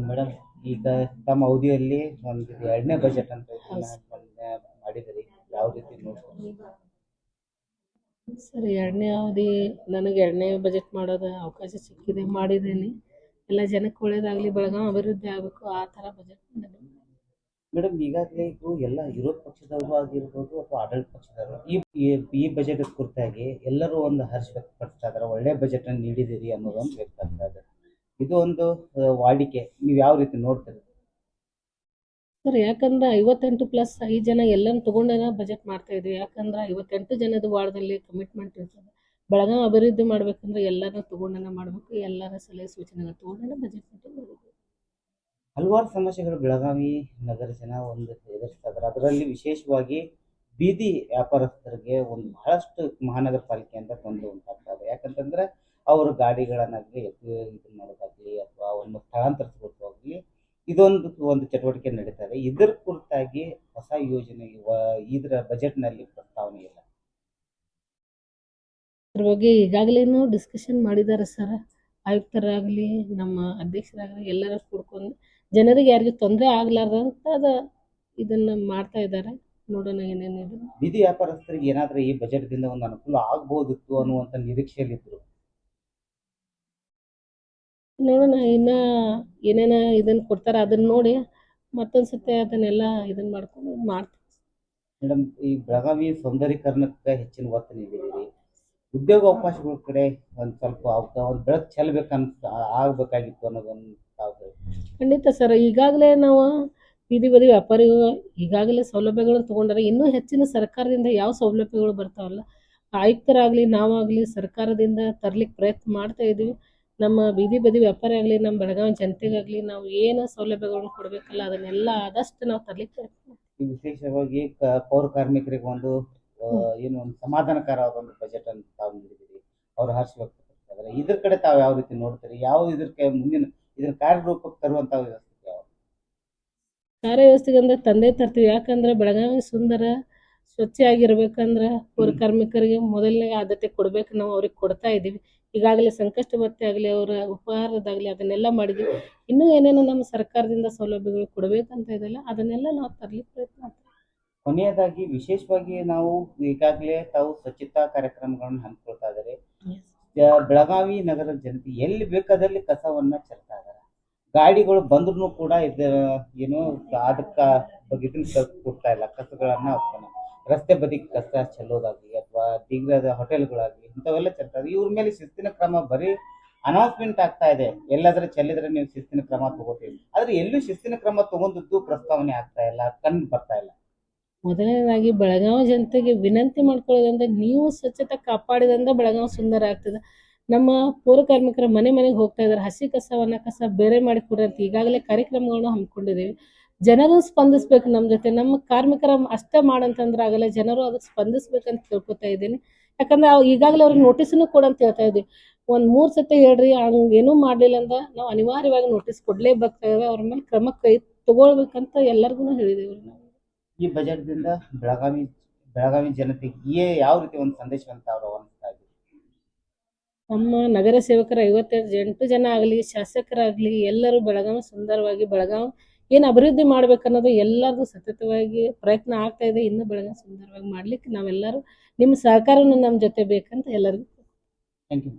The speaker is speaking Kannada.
ಮೇಡಮ್, ಈಗ ತಮ್ಮ ಅವಧಿಯಲ್ಲಿ ಒಂದು ಎರಡನೇ ಬಜೆಟ್ ಅಂತ ಇದನ್ನ ಮಾಡಿದಿರಿ. ಯಾವ ರೀತಿ ನೋಡ್ತೀರಿ? ಸರ್, ಎರಡನೇ ಅವಧಿ ನನಗೆ ಎರಡನೇ ಬಜೆಟ್ ಮಾಡೋದು ಅವಕಾಶ ಸಿಕ್ಕಿದೆ, ಮಾಡಿದ್ದೀನಿ. ಎಲ್ಲ ಜನಕ್ಕೆ ಒಳ್ಳೇದಾಗಲಿ, ಬೆಳಗಾವಿ ಅಭಿವೃದ್ಧಿ ಆಗಬೇಕು, ಆ ಥರ ಬಜೆಟ್ ಮಾಡಿದ್ದೀನಿ. ಮೇಡಮ್, ಈಗಾಗಲೇ ಇದು ಎಲ್ಲ ವಿರೋಧ ಪಕ್ಷದವರು ಆಗಿರ್ಬೋದು ಅಥವಾ ಆಡಳಿತ ಪಕ್ಷದವರು ಈ ಬಜೆಟ್ ಕುರಿತಾಗಿ ಎಲ್ಲರೂ ಒಂದು ಹರ್ಷ ವ್ಯಕ್ತಪಡಿಸ್ತಾ ಇದ್ದಾರೆ. ಒಳ್ಳೆ ಬಜೆಟ್ ಅನ್ನು ನೀಡಿದಿರಿ ಅನ್ನೋದೊಂದು ವ್ಯಕ್ತ ಆಗ್ತಾ ಇದೆ. ಇದು ಒಂದು ವಾಡಿಕೆ. ನೀವು ಯಾವ ರೀತಿ ನೋಡ್ತೀರಿ? ಸರ್, ಯಾಕಂದ್ರೆ 58+5 ಜನ ಎಲ್ಲರೂ ತಗೊಂಡೇನ ಬಜೆಟ್ ಮಾಡ್ತಾ ಇದ್ವಿ. ಯಾಕಂದ್ರೆ 58 ಜನದ ವಾರ್ಡಲ್ಲಿ ಕಮಿಟ್ಮೆಂಟ್ ಇರ್ತದೆ. ಬೆಳಗಾವಿ ಅಭಿವೃದ್ಧಿ ಮಾಡ್ಬೇಕಂದ್ರೆ ಎಲ್ಲರೂ ತಗೊಂಡೇನ ಮಾಡಬೇಕು, ಎಲ್ಲರ ಸಲಹೆ ಸೂಚನೆಗಳು ತಗೊಂಡೇನ ಬಜೆಟ್ ಮಾಡಿದ್ವಿ. ಹಲವಾರು ಸಮಸ್ಯೆಗಳು ಬೆಳಗಾವಿ ನಗರ ಜನ ಒಂದು ಎದುರಿಸ್ತಾ ಇದ್ದಾರೆ. ಅದರಲ್ಲಿ ವಿಶೇಷವಾಗಿ ಬೀದಿ ವ್ಯಾಪಾರಸ್ಥರಿಗೆ ಒಂದು ಬಹಳಷ್ಟು ಮಹಾನಗರ ಪಾಲಿಕೆಯಿಂದ ತೊಂದರೆ ಉಂಟಾಗ್ತಾ ಇದೆ. ಯಾಕಂತಂದ್ರೆ ಅವರು ಗಾಡಿಗಳನ್ನಾಗಲಿ ಇದು ಮಾಡೋದಾಗ್ಲಿ ಅಥವಾ ಒಂದು ಸ್ಥಳಾಂತರಿಸಬೇಕಾಗಲಿ ಒಂದು ಚಟುವಟಿಕೆ ನಡೀತಾ ಇದೆ. ಇದರ ಕುರಿತಾಗಿ ಹೊಸ ಯೋಜನೆ ಇದರ ಬಜೆಟ್ನಲ್ಲಿ ಪ್ರಸ್ತಾವನೆ ಇಲ್ಲ. ಅದ್ರ ಬಗ್ಗೆ ಈಗಾಗಲೇನು ಡಿಸ್ಕಷನ್ ಮಾಡಿದ್ದಾರೆ ಸರ್. ಆಯುಕ್ತರಾಗಲಿ ನಮ್ಮ ಅಧ್ಯಕ್ಷರಾಗಲಿ ಎಲ್ಲರೂ ಕೂಡ್ಕೊಂಡು ಜನರಿಗೆ ಯಾರಿಗೂ ತೊಂದರೆ ಆಗ್ಲಾರ್ದಂತ ಇದನ್ನ ಮಾಡ್ತಾ ಇದ್ದಾರೆ. ನೋಡೋಣ ಏನೇನಿದೆ. ಬೀದಿ ವ್ಯಾಪಾರಸ್ಥರಿಗೆ ಏನಾದರೂ ಈ ಬಜೆಟ್ದಿಂದ ಒಂದು ಅನುಕೂಲ ಆಗ್ಬೋದಿತ್ತು ಅನ್ನುವಂಥ ನಿರೀಕ್ಷೆಯಲ್ಲಿದ್ದರು. ನೋಡೋಣ ಇನ್ನ ಏನೇನ ಇದನ್ನ ಕೊಡ್ತಾರೆ, ಅದನ್ನ ನೋಡಿ ಮತ್ತೊಂದ್ಸತಿ ಅದನ್ನೆಲ್ಲ ಇದನ್ನ ಮಾಡ್ಕೊಂಡು ಮಾಡ್ತೀವಿ. ಮೇಡಮ್, ಈ ಬೆಳಗಾವಿ ಸೌಂದರ್ಯೀಕರಣಕ್ಕೆ ಹೆಚ್ಚಿನ ಒತ್ತು ನೀಡಿದ್ದೀರಿ. ಉದ್ಯೋಗ ಅವಕಾಶಗಳ ಕಡೆ ಒಂದು ಸ್ವಲ್ಪ ಒಂದು ಬೆಳಕು ಚೆಲ್ಲಬೇಕಂತ ಆಗಬೇಕಾಗಿತ್ತು ಅನ್ನೋದೊಂದು ಖಂಡಿತ ಸರ್. ಈಗಾಗಲೇ ನಾವು ಬೀದಿ ಬದಿ ವ್ಯಾಪಾರಿಗಳು ಈಗಾಗಲೇ ಸೌಲಭ್ಯಗಳನ್ನು ತಗೊಂಡಾರೆ. ಇನ್ನೂ ಹೆಚ್ಚಿನ ಸರ್ಕಾರದಿಂದ ಯಾವ ಸೌಲಭ್ಯಗಳು ಬರ್ತಾವಲ್ಲ, ಆಯುಕ್ತರಾಗಲಿ ನಾವಾಗಲಿ ಸರ್ಕಾರದಿಂದ ತರ್ಲಿಕ್ಕೆ ಪ್ರಯತ್ನ ಮಾಡ್ತಾ ಇದ್ದೀವಿ. ನಮ್ಮ ಬೀದಿ ಬದಿ ವ್ಯಾಪಾರಿ ಆಗಲಿ ನಮ್ಮ ಬೆಳಗಾವಿ ಜನತೆಗಾಗಲಿ ನಾವು ಏನು ಸೌಲಭ್ಯಗಳನ್ನು ಕೊಡಬೇಕಲ್ಲ ಅದನ್ನೆಲ್ಲ ಆದಷ್ಟು ನಾವು ತರ್ಲಿಕ್ಕೆ ಪ್ರಯತ್ನ ಮಾಡ್ತೀವಿ. ವಿಶೇಷವಾಗಿ ಪೌರ ಕಾರ್ಮಿಕರಿಗೆ ಒಂದು ಏನು ಒಂದು ಸಮಾಧಾನಕರವಾದ ಒಂದು ಬಜೆಟ್ ಅನ್ನು ತಾವು ನೀಡಿದ್ದೀರಿ. ಅವರು ಹರ್ಷ ವ್ಯಕ್ತಪಡಿಸಿದ್ದಾರೆ. ಇದ್ರ ಕಡೆ ತಾವು ಯಾವ ರೀತಿ ನೋಡ್ತೀರಿ? ಯಾವ ಇದಕ್ಕೆ ಮುಂದಿನ ಇದನ್ನ ಕಾರ್ಯರೂಪಕ್ಕೆ ತರುವಂತ ವ್ಯವಸ್ಥೆ ಯಾವ ಕಾರ್ಯವ್ಯವಸ್ಥೆಗೆ ಅಂದ್ರೆ ತಂದೆ ತರ್ತೀವಿ. ಯಾಕಂದ್ರೆ ಬೆಳಗಾವಿ ಸುಂದರ ಸ್ವಚ್ಛ ಆಗಿರ್ಬೇಕಂದ್ರೆ ಪೌರ ಕಾರ್ಮಿಕರಿಗೆ ಮೊದಲನೇ ಆದ್ಯತೆ ಕೊಡ್ಬೇಕು. ನಾವು ಅವ್ರಿಗೆ ಕೊಡ್ತಾ ಇದ್ದೀವಿ. ಈಗಾಗಲೇ ಸಂಕಷ್ಟ ಭತ್ಯೆ ಆಗಲಿ ಅವರ ಉಪಹಾರದಾಗಲಿ ಅದನ್ನೆಲ್ಲ ಮಾಡಿದ್ವಿ. ಇನ್ನೂ ಏನೇನೋ ನಮ್ಮ ಸರ್ಕಾರದಿಂದ ಸೌಲಭ್ಯಗಳು ಕೊಡಬೇಕಂತ ಇದೆಲ್ಲ ಅದನ್ನೆಲ್ಲ ನಾವು ತರಲಿಕ್ಕೆ ಪ್ರಯತ್ನ ಮಾಡ್ತೀವಿ. ಕೊನೆಯದಾಗಿ ವಿಶೇಷವಾಗಿ ನಾವು ಈಗಾಗಲೇ ತಾವು ಸ್ವಚ್ಛತಾ ಕಾರ್ಯಕ್ರಮಗಳನ್ನು ಹಮ್ಮಿಕೊಳ್ತಾ ಇದ್ದಾರೆ. ಬೆಳಗಾವಿ ನಗರ ಜನತೆ ಎಲ್ಲಿ ಬೇಕಾದಲ್ಲಿ ಕಸವನ್ನ ಚೆಲ್ತಾ ಇದ್ದಾರೆ. ಗಾಡಿಗಳು ಬಂದ್ರೂ ಕೂಡ ಏನು ಅದಕ್ಕ ಇದನ್ನ ಕೊಡ್ತಾ ಇಲ್ಲ. ಕಸಗಳನ್ನ ರಸ್ತೆ ಬದಿ ಕಸ ಚೆಲ್ಲೋದಾಗ್ಲಿ ಅಥವಾ ದಿಗ್ಗದ ಹೋಟೆಲ್ಗಳಾಗ್ಲಿ ಇಂಥವೆಲ್ಲ ಚೆಲ್ತಾ ಇದೆ. ಇವ್ರ ಮೇಲೆ ಶಿಸ್ತಿನ ಕ್ರಮ ಬರೀ ಅನೌನ್ಸ್ಮೆಂಟ್ ಆಗ್ತಾ ಇದೆ. ಎಲ್ಲಾದ್ರೂ ಚೆಲ್ಲಿದ್ರೆ ನೀವು ಶಿಸ್ತಿನ ಕ್ರಮ ತಗೋತೀವಿ, ಆದ್ರೆ ಎಲ್ಲೂ ಶಿಸ್ತಿನ ಕ್ರಮ ತಗೊಂಡದ್ದು ಪ್ರಸ್ತಾವನೆ ಆಗ್ತಾ ಇಲ್ಲ, ಕಂಡು ಬರ್ತಾ ಇಲ್ಲ. ಮೊದಲನೇದಾಗಿ ಬೆಳಗಾವಿ ಜನತೆಗೆ ವಿನಂತಿ ಮಾಡ್ಕೊಳ್ಳೋದಂದ್ರೆ ನೀವು ಸ್ವಚ್ಛತೆ ಕಾಪಾಡಿದಂದ್ರೆ ಬೆಳಗಾವಿ ಸುಂದರ ಆಗ್ತದೆ. ನಮ್ಮ ಪೌರ ಕಾರ್ಮಿಕರ ಮನೆಗೆ ಹೋಗ್ತಾ ಇದ್ದಾರೆ. ಹಸಿ ಕಸ ಬೇರೆ ಮಾಡಿ ಕೊಡ್ರಿ ಅಂತ ಈಗಾಗಲೇ ಕಾರ್ಯಕ್ರಮಗಳನ್ನು ಹಮ್ಮಿಕೊಂಡಿದ್ದೀವಿ. ಜನರು ಸ್ಪಂದಿಸ್ಬೇಕು ನಮ್ಮ ಜೊತೆ. ನಮ್ಮ ಕಾರ್ಮಿಕರ ಅಷ್ಟೇ ಮಾಡಂತಂದ್ರೆ ಆಗಲ್ಲ, ಜನರು ಅದಕ್ಕೆ ಸ್ಪಂದಿಸ್ಬೇಕಂತ ಕೇಳ್ಕೊತಾ ಇದ್ದೀನಿ. ಯಾಕಂದ್ರೆ ಈಗಾಗಲೇ ಅವ್ರಿಗೆ ನೋಟಿಸ್ನು ಕೊಡಂತ ಹೇಳ್ತಾ ಇದ್ದೀವಿ. 1-3 ಸತಿ ಹೇಳ್ರಿ, ಹಂಗೇನೂ ಮಾಡಲಿಲ್ಲ ಅಂದ್ರೆ ನಾವು ಅನಿವಾರ್ಯವಾಗಿ ನೋಟಿಸ್ ಕೊಡಲೇಬೇಕಾಗಿದೆ. ಅವ್ರ ಮೇಲೆ ಕ್ರಮ ತಗೊಳ್ಬೇಕಂತ ಎಲ್ಲರಿಗೂ ಹೇಳಿದ್ದೀವಿ ನಾವು. ಈ ಬಜೆಟ್ದಿಂದ ಬೆಳಗಾವಿ ಜನತೆಗೆ ಯಾವ ರೀತಿ ಒಂದು ಸಂದೇಶವಂತ ಅವರು ಅನಿಸ್ತಾ ಇದ್ದೀವಿ? ನಮ್ಮ ನಗರ ಸೇವಕರ 58 ಜನ ಆಗಲಿ ಶಾಸಕರಾಗಲಿ ಎಲ್ಲರೂ ಬೆಳಗಾವಿ ಸುಂದರವಾಗಿ ಬೆಳಗಾವಿ ಏನು ಅಭಿವೃದ್ಧಿ ಮಾಡ್ಬೇಕನ್ನೋದು ಎಲ್ಲರಿಗೂ ಸತತವಾಗಿ ಪ್ರಯತ್ನ ಆಗ್ತಾ ಇದೆ. ಇನ್ನು ಬೆಳಗಾವಿ ಸುಂದರವಾಗಿ ಮಾಡ್ಲಿಕ್ಕೆ ನಾವೆಲ್ಲರೂ ನಿಮ್ಮ ಸಹಕಾರನೂ ನಮ್ಮ ಜೊತೆ ಬೇಕಂತ ಎಲ್ಲರಿಗೂ. Thank you.